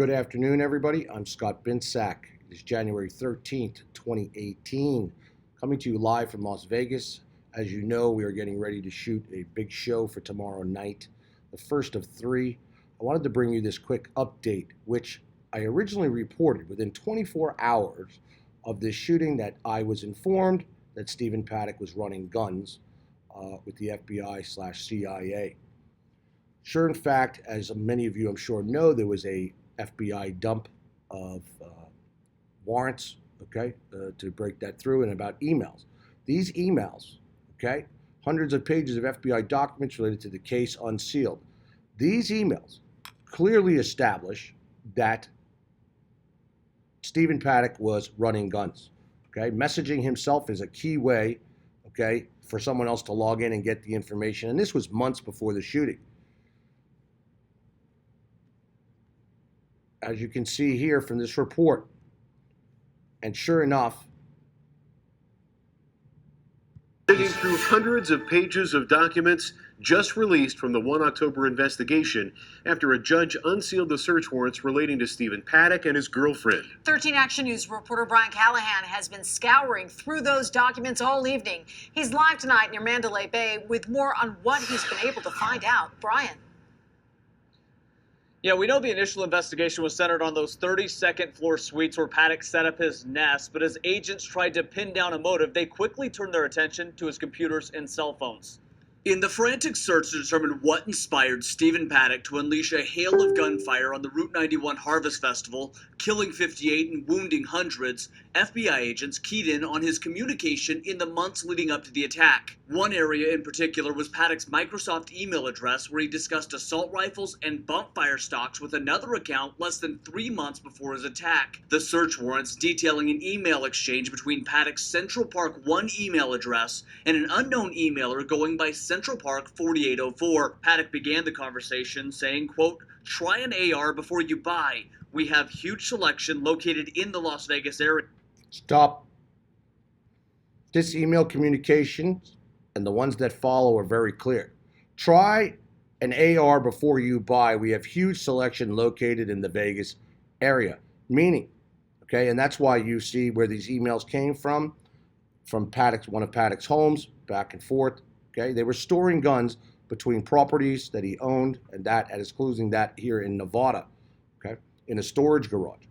Good afternoon, everybody. I'm Scott Binsack. It is January 13th, 2018, coming to you live from Las Vegas. As you know, we are getting ready to shoot a big show for tomorrow night, the first of three. I wanted to bring you this quick update, which I originally reported within 24 hours of this shooting, that I was informed that Stephen Paddock was running guns with the FBI/CIA. Sure, in fact, as many of you I'm sure know, there was a FBI dump of warrants, to break that through, and about emails. These emails, hundreds of pages of FBI documents related to the case unsealed. These emails clearly establish that Stephen Paddock was running guns. Messaging himself is a key way, for someone else to log in and get the information. And this was months before the shooting. As you can see here from this report, and sure enough, digging through hundreds of pages of documents just released from the 1 October investigation after a judge unsealed the search warrants relating to Stephen Paddock and his girlfriend. 13 Action News reporter Brian Callahan has been scouring through those documents all evening. He's live tonight near Mandalay Bay with more on what he's been able to find out. Brian. Yeah, we know the initial investigation was centered on those 32nd floor suites where Paddock set up his nest, but as agents tried to pin down a motive, they quickly turned their attention to his computers and cell phones. In the frantic search to determine what inspired Stephen Paddock to unleash a hail of gunfire on the Route 91 Harvest Festival, killing 58 and wounding hundreds, FBI agents keyed in on his communication in the months leading up to the attack. One area in particular was Paddock's Microsoft email address, where he discussed assault rifles and bump fire stocks with another account less than 3 months before his attack. The search warrants detailing an email exchange between Paddock's Central Park 1 email address and an unknown emailer going by Central Park 4804. Paddock began the conversation saying, quote, "Try an AR before you buy. We have huge selection located in the Las Vegas area." Stop. This email communication and the ones that follow are very clear. Try an AR before you buy. We have huge selection located in the Vegas area. Meaning, and that's why you see where these emails came from Paddock's, one of Paddock's homes, back and forth. They were storing guns between properties that he owned and that, and excluding that here in Nevada, in a storage garage,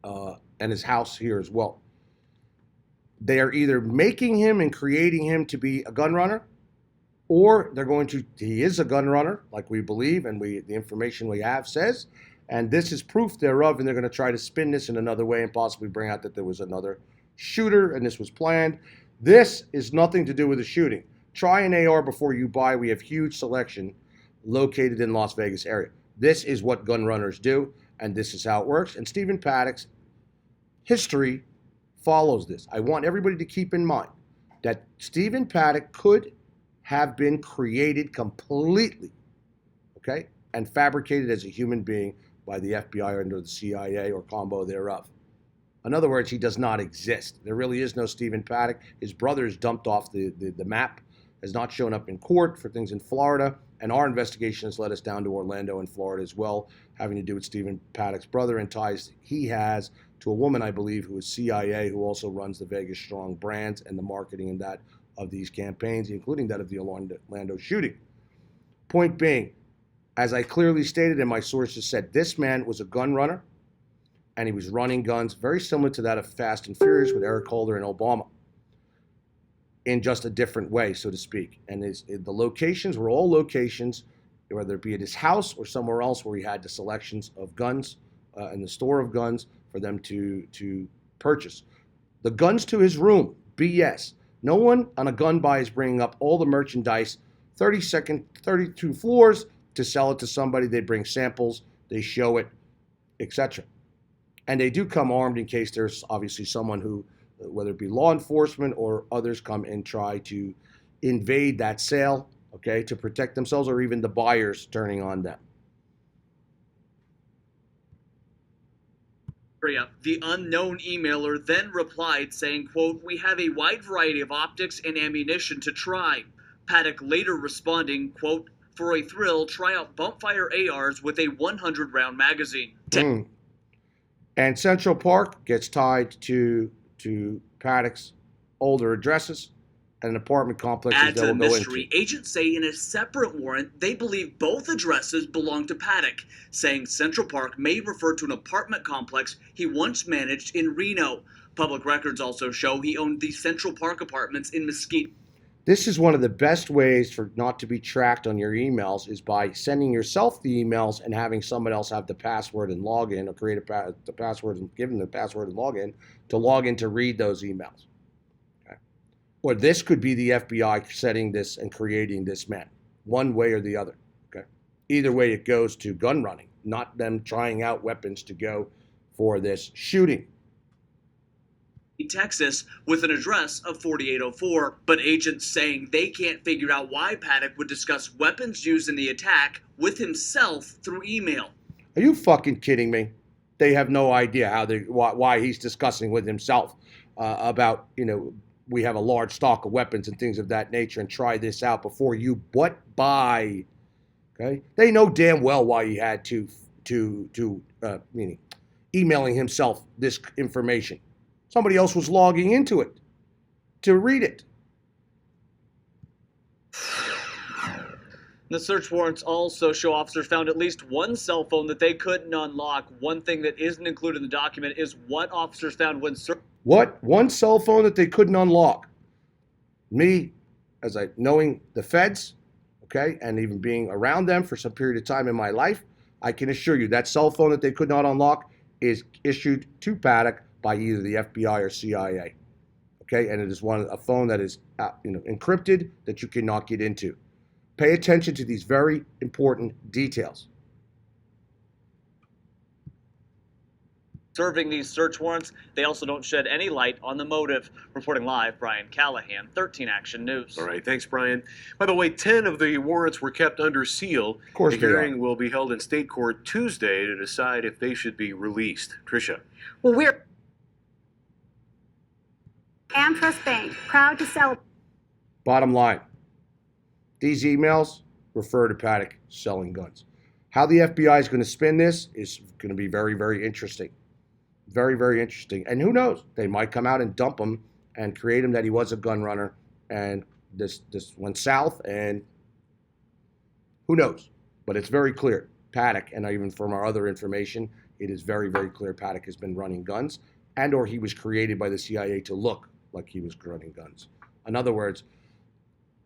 and his house here as well. They are either making him and creating him to be a gun runner, or he is a gun runner, like we believe, and the information we have says, and this is proof thereof, and they're going to try to spin this in another way and possibly bring out that there was another shooter and this was planned. This is nothing to do with the shooting. Try an AR before you buy. We have huge selection located in Las Vegas area. This is what gun runners do, and this is how it works. And Stephen Paddock's history follows this. I want everybody to keep in mind that Stephen Paddock could have been created completely, and fabricated as a human being by the FBI or under the CIA or combo thereof. In other words, he does not exist. There really is no Stephen Paddock. His brother is dumped off the map, has not shown up in court for things in Florida, and our investigation has led us down to Orlando and Florida as well, having to do with Stephen Paddock's brother and ties he has to a woman, I believe, who is CIA, who also runs the Vegas Strong brands and the marketing and that of these campaigns, including that of the Orlando shooting. Point being, as I clearly stated and my sources said, this man was a gun runner, and he was running guns very similar to that of Fast and Furious with Eric Holder and Obama, in just a different way, so to speak. And the locations were all locations, whether it be at his house or somewhere else where he had the selections of guns and the store of guns for them to purchase. The guns to his room, BS. No one on a gun buy is bringing up all the merchandise, 32 floors, to sell it to somebody. They bring samples, they show it, etc. And they do come armed in case there's obviously someone who, whether it be law enforcement or others, come and try to invade that sale, to protect themselves, or even the buyers turning on them. The unknown emailer then replied saying, quote, "We have a wide variety of optics and ammunition to try." Paddock later responding, quote, For a thrill, try out bumpfire ARs with a 100-round magazine. And Central Park gets tied to Paddock's older addresses and apartment complexes Add that to will the go mystery, into. agents say in a separate warrant they believe both addresses belong to Paddock, saying Central Park may refer to an apartment complex he once managed in Reno. Public records also show he owned the Central Park apartments in Mesquite. This is one of the best ways for not to be tracked on your emails is by sending yourself the emails and having someone else have the password and login, or create the password and give them the password and login to log in to read those emails. Okay? Or this could be the FBI setting this and creating this man, one way or the other. Okay? Either way, it goes to gun running, not them trying out weapons to go for this shooting. Texas, with an address of 4804, but agents saying they can't figure out why Paddock would discuss weapons used in the attack with himself through email. Are you fucking kidding me? They have no idea why he's discussing with himself about, we have a large stock of weapons and things of that nature, and try this out before you buy. Okay, they know damn well why he had meaning emailing himself this information. Somebody else was logging into it to read it. The search warrants also show officers found at least one cell phone that they couldn't unlock. One thing that isn't included in the document is what officers found when searching. What? One cell phone that they couldn't unlock? Me, knowing the feds, okay, and even being around them for some period of time in my life, I can assure you that cell phone that they could not unlock is issued to Paddock by either the FBI or CIA, okay? And it is a phone that is, encrypted, that you cannot get into. Pay attention to these very important details. Serving these search warrants, they also don't shed any light on the motive. Reporting live, Brian Callahan, 13 Action News. All right, thanks, Brian. By the way, 10 of the warrants were kept under seal. Of course the they are. hearing will be held in state court Tuesday to decide if they should be released. Tricia. Well, we're AmTrust Bank, proud to celebrate. Bottom line, these emails refer to Paddock selling guns. How the FBI is going to spin this is going to be very, very interesting. Very, very interesting. And who knows? They might come out and dump him and create him that he was a gun runner, and this went south, and who knows? But it's very clear. Paddock, and even from our other information, it is very, very clear Paddock has been running guns, and or he was created by the CIA to look like he was running guns. In other words,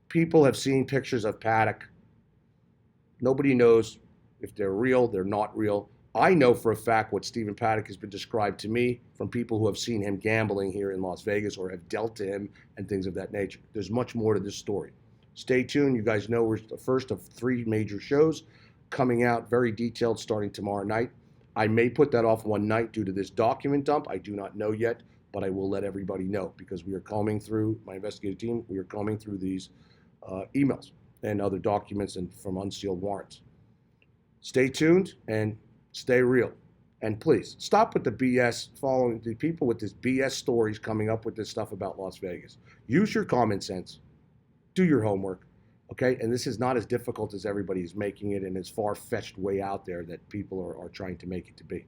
people have seen pictures of Paddock. Nobody knows if they're real, they're not real. I know for a fact what Stephen Paddock has been described to me from people who have seen him gambling here in Las Vegas or have dealt to him and things of that nature. There's much more to this story. Stay tuned. You guys know we're the first of 3 major shows coming out, very detailed, starting tomorrow night. I may put that off one night due to this document dump. I do not know yet, but I will let everybody know because we are combing through, my investigative team, we are combing through these emails and other documents and from unsealed warrants. Stay tuned and stay real. And please, stop with the BS, following the people with this BS stories coming up with this stuff about Las Vegas. Use your common sense. Do your homework, okay? And this is not as difficult as everybody's making it and as far-fetched way out there that people are trying to make it to be.